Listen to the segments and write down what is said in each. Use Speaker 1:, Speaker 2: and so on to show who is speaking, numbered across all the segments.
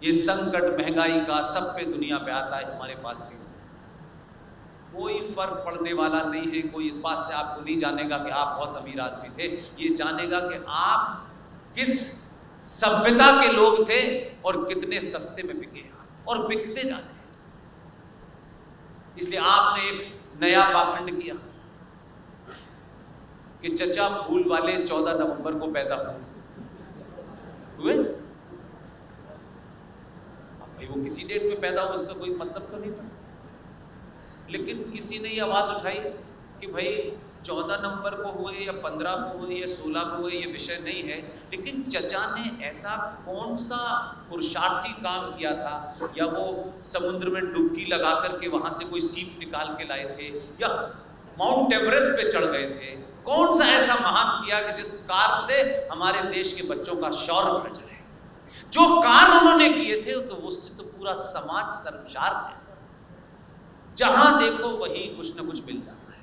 Speaker 1: ये संकट महंगाई का सब पे दुनिया पे आता है, हमारे पास भी कोई फर्क पड़ने वाला नहीं है। कोई इस बात से आपको नहीं जानेगा कि आप बहुत अमीर आदमी थे, ये जानेगा कि आप किस सभ्यता के लोग थे और कितने सस्ते में बिके और बिकते जाने। इसलिए आपने एक नया पाखंड किया कि चचा फूल वाले 14 नवंबर को पैदा हुए। भाई वो किसी डेट में पैदा हो उसका कोई मतलब तो नहीं था, लेकिन किसी ने ये आवाज उठाई कि भाई 14 नवंबर को हुए या 15 को हुए या 16 को हुए, ये विषय नहीं है, लेकिन चचा ने ऐसा कौन सा पुरुषार्थी काम किया था, या वो समुद्र में डुबकी लगा करके वहां से कोई सीप निकाल के लाए थे, या माउंट एवरेस्ट पे चढ़ गए थे, कौन सा ऐसा महान किया कि जिस कार्य से हमारे देश के बच्चों का शौर्य बढ़ जाए। जो कार्य उन्होंने किए थे तो उससे तो पूरा समाज शर्मसार थे। जहां देखो वहीं कुछ ना कुछ मिल जाता है,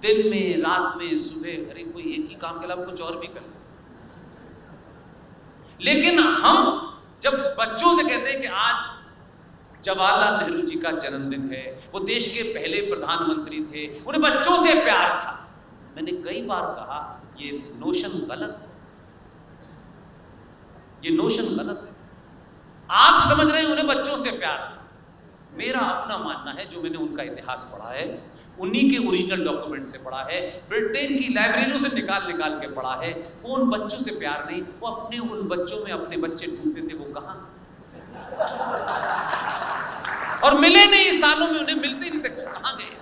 Speaker 1: दिन में रात में सुबह, अरे कोई एक ही काम के अलावा कुछ और भी कर। लेकिन हम जब बच्चों से कहते हैं कि आज जवाहरलाल नेहरू जी का जन्मदिन है, वो देश के पहले प्रधानमंत्री थे, उन्हें बच्चों से प्यार था, मैंने कई बार कहा ये नोशन गलत है, ये नोशन गलत है। आप समझ रहे हैं उन्हें बच्चों से प्यार था। मेरा अपना मानना है, जो मैंने उनका इतिहास पढ़ा है, उन्हीं के ओरिजिनल डॉक्यूमेंट से पढ़ा है, ब्रिटेन की लाइब्रेरियों से निकाल निकाल के पढ़ा है, वो उन बच्चों से प्यार नहीं, वो अपने उन बच्चों में अपने बच्चे ढूंढते थे, वो कहां और मिले नहीं, इस सालों में उन्हें मिलते नहीं थे, कहां गए।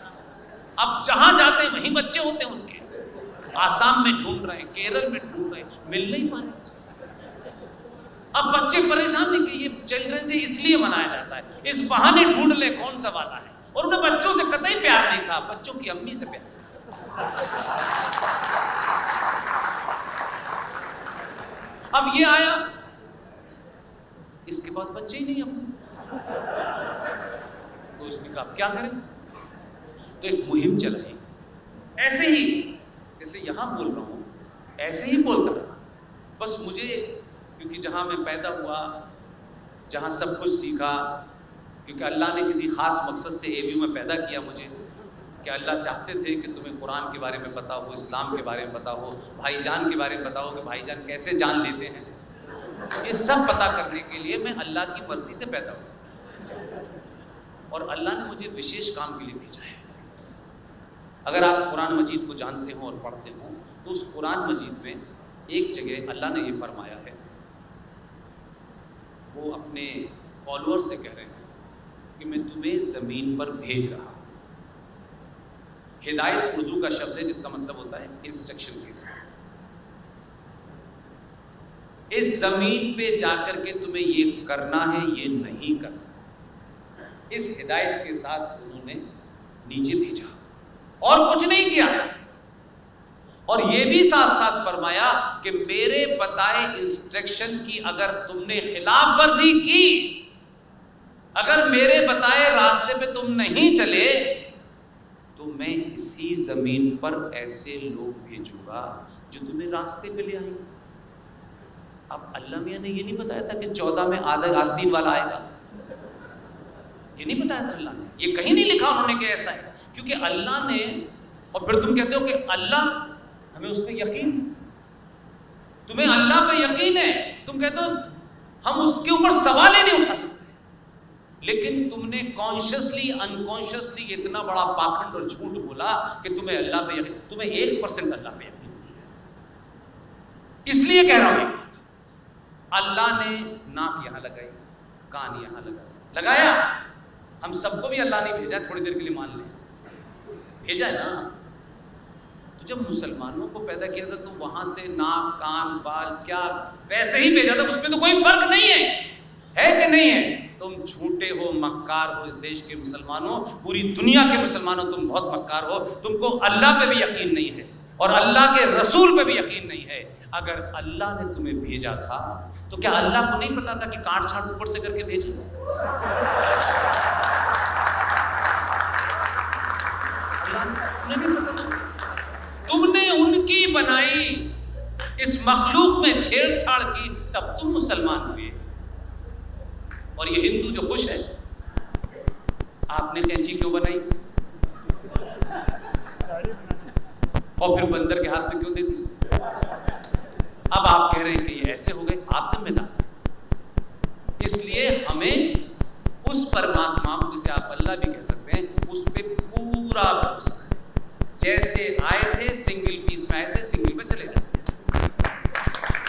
Speaker 1: अब जहां जाते हैं वहीं बच्चे होते हैं उनके, आसाम में ढूंढ रहे हैं, केरल में ढूंढ रहे हैं, मिल नहीं पा रहे। अब बच्चे परेशान नहीं कि ये चिल्ड्रन डे इसलिए मनाया जाता है, इस बहाने ढूंढ ले कौन सा वाला है, और उन्हें बच्चों से कतई प्यार नहीं था, बच्चों की अम्मी से प्यार। अब ये आया, इसके पास बच्चे ही नहीं अपने, तो इसने कहा क्या करें, तो एक मुहिम चलाई, ऐसे ही जैसे यहां बोल रहा हूं ऐसे ही बोलता रहा। बस मुझे, क्योंकि जहां मैं पैदा हुआ, जहां सब कुछ सीखा, क्योंकि अल्लाह ने किसी खास मकसद से एबीयू में पैदा किया मुझे, कि अल्लाह चाहते थे कि तुम्हें कुरान के बारे में पता हो, इस्लाम के बारे में पता हो, भाईजान के बारे में पता हो कि भाईजान कैसे जान लेते हैं, ये सब पता करने के लिए मैं अल्लाह की मर्जी से पैदा हुआ, और अल्लाह ने मुझे विशेष काम के लिए भेजा है। अगर आप कुरान मजीद को जानते हो और पढ़ते हो, तो उस कुरान मजीद में एक जगह अल्लाह ने ये फरमाया है, वो अपने फॉलोअर्स से कह रहे हैं कि मैं तुम्हें ज़मीन पर भेज रहा हूँ। हिदायत उर्दू का शब्द है जिसका मतलब होता है इंस्ट्रक्शन के साथ। इस जमीन पे जाकर के तुम्हें ये करना है, ये नहीं करना। इस हिदायत के साथ उन्होंने नीचे भेजा और कुछ नहीं किया, और ये भी साथ साथ फरमाया कि मेरे बताए इंस्ट्रक्शन की अगर तुमने खिलाफ वर्जी की, अगर मेरे बताए रास्ते पे तुम नहीं चले, तो मैं इसी जमीन पर ऐसे लोग भेजूंगा जो तुम्हें रास्ते पे ले आएंगे। अब अल्लाह मियां ने ये नहीं बताया था कि 14 में आस्तीन वाला आएगा, ये नहीं बताया था अल्लाह ने, ये कहीं नहीं लिखा उन्होंने कि ऐसा है, क्योंकि अल्लाह ने, और फिर तुम कहते हो कि अल्लाह, हमें उस पर यकीन, तुम्हें अल्लाह पे यकीन है, तुम कहते हो हम उसके ऊपर सवाल ही नहीं उठा सकते, लेकिन तुमने कॉन्शियसली अनकॉन्शियसली इतना बड़ा पाखंड और झूठ बोला कि तुम्हें अल्लाह पे यकीन, तुम्हें 1% अल्लाह पे यकीन नहीं है। इसलिए कह रहा हूं एक बात, अल्लाह ने नाक यहां लगाई, कान यहां लगाया, हम सबको भी अल्लाह ने भेजा, थोड़ी देर के लिए मान ले भेजा है ना। तो जब मुसलमानों को पैदा किया था तो वहां से नाक कान बाल क्या वैसे ही भेजा था, उसमें तो कोई फर्क नहीं है कि नहीं है। तुम झूठे हो, मक्कार हो, इस देश के मुसलमानों, पूरी दुनिया के मुसलमानों, तुम बहुत मक्कार हो, तुमको अल्लाह पे भी यकीन नहीं है और अल्लाह के रसूल पे भी यकीन नहीं है। अगर अल्लाह ने तुम्हें भेजा था तो क्या अल्लाह को नहीं पता था कि काट छाट ऊपर से करके भेजे? नहीं पता था? तुमने उनकी बनाई इस मखलूक में छेड़छाड़ की, तब तुम मुसलमान हुए। और ये हिंदू जो खुश है, आपने कैंची क्यों बनाई और फिर बंदर के हाथ में क्यों दे दी? अब आप कह रहे हैं कि ये ऐसे